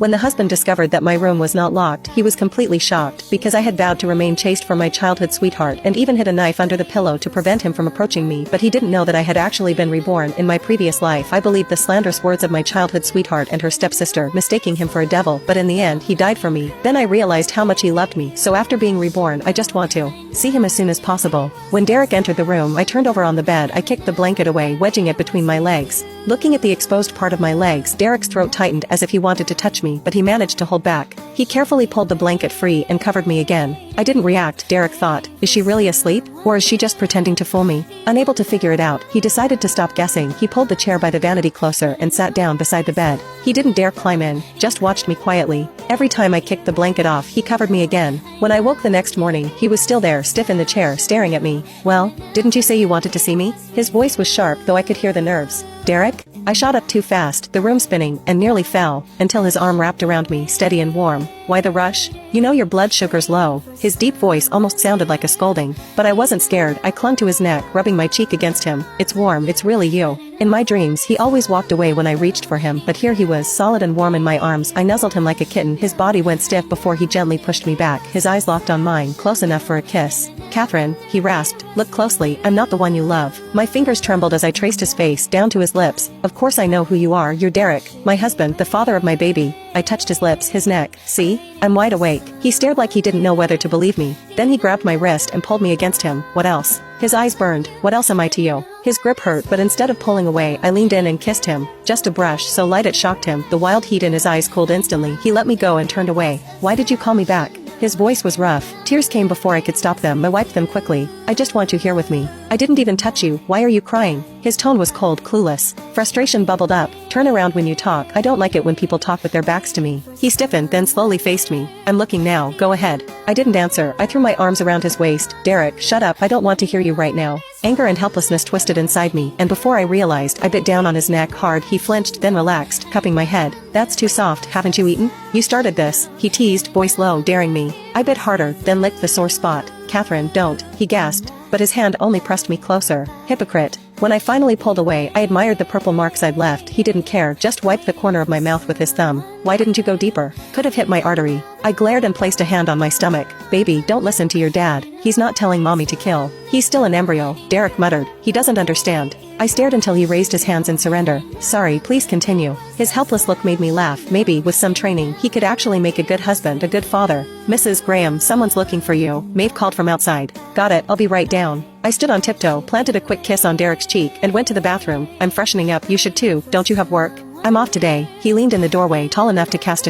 When the husband discovered that my room was not locked, he was completely shocked because I had vowed to remain chaste for my childhood sweetheart and even hid a knife under the pillow to prevent him from approaching me, but he didn't know that I had actually been reborn in my previous life. I believed the slanderous words of my childhood sweetheart and her stepsister, mistaking him for a devil, but in the end he died for me. Then I realized how much he loved me, so after being reborn I just want to see him as soon as possible. When Derek entered the room, I turned over on the bed. I kicked the blanket away, wedging it between my legs. Looking at the exposed part of my legs, Derek's throat tightened as if he wanted to touch me, but he managed to hold back. He carefully pulled the blanket free and covered me again. I didn't react. Derek thought, is she really asleep? Or is she just pretending to fool me? Unable to figure it out, he decided to stop guessing. He pulled the chair by the vanity closer and sat down beside the bed. He didn't dare climb in, just watched me quietly. Every time I kicked the blanket off, he covered me again. When I woke the next morning, he was still there, stiff in the chair, staring at me. Well, didn't you say you wanted to see me? His voice was sharp, though I could hear the nerves. Derek? I shot up too fast, the room spinning, and nearly fell, until his arm wrapped around me, steady and warm. Why the rush? You know your blood sugar's low. His deep voice almost sounded like a scolding. But I wasn't scared. I clung to his neck, rubbing my cheek against him. It's warm, it's really you. In my dreams, he always walked away when I reached for him, but here he was, solid and warm in my arms. I nuzzled him like a kitten. His body went stiff before he gently pushed me back, his eyes locked on mine, close enough for a kiss. Catherine, he rasped, look closely, I'm not the one you love. My fingers trembled as I traced his face down to his lips. Of course I know who you are. You're Derek, my husband, the father of my baby. I touched his lips, his neck. See? I'm wide awake. He stared like he didn't know whether to believe me. Then he grabbed my wrist and pulled me against him. What else? His eyes burned. What else am I to you? His grip hurt, but instead of pulling away, I leaned in and kissed him. Just a brush, so light it shocked him. The wild heat in his eyes cooled instantly. He let me go and turned away. Why did you call me back? His voice was rough. Tears came before I could stop them. I wiped them quickly. I just want you here with me. I didn't even touch you. Why are you crying? His tone was cold, clueless. Frustration bubbled up. Turn around when you talk. I don't like it when people talk with their backs to me. He stiffened, then slowly faced me. I'm looking now. Go ahead. I didn't answer. I threw my arms around his waist. Derek, shut up. I don't want to hear you right now. Anger and helplessness twisted inside me, and before I realized, I bit down on his neck hard. He flinched, then relaxed, cupping my head. That's too soft. Haven't you eaten? You started this, he teased, voice low, daring me. I bit harder, then licked the sore spot. Catherine, don't, he gasped, but his hand only pressed me closer. Hypocrite. When I finally pulled away, I admired the purple marks I'd left. He didn't care, just wiped the corner of my mouth with his thumb. Why didn't you go deeper? Could have hit my artery. I glared and placed a hand on my stomach. Baby, don't listen to your dad. He's not telling mommy to kill. He's still an embryo, Derek muttered. He doesn't understand. I stared until he raised his hands in surrender. Sorry, please continue. His helpless look made me laugh. Maybe, with some training, he could actually make a good husband, a good father. Mrs. Graham, someone's looking for you. Maeve called from outside. Got it, I'll be right down. I stood on tiptoe, planted a quick kiss on Derek's cheek, and went to the bathroom. I'm freshening up. You should too. Don't you have work? I'm off today. He leaned in the doorway, tall enough to cast a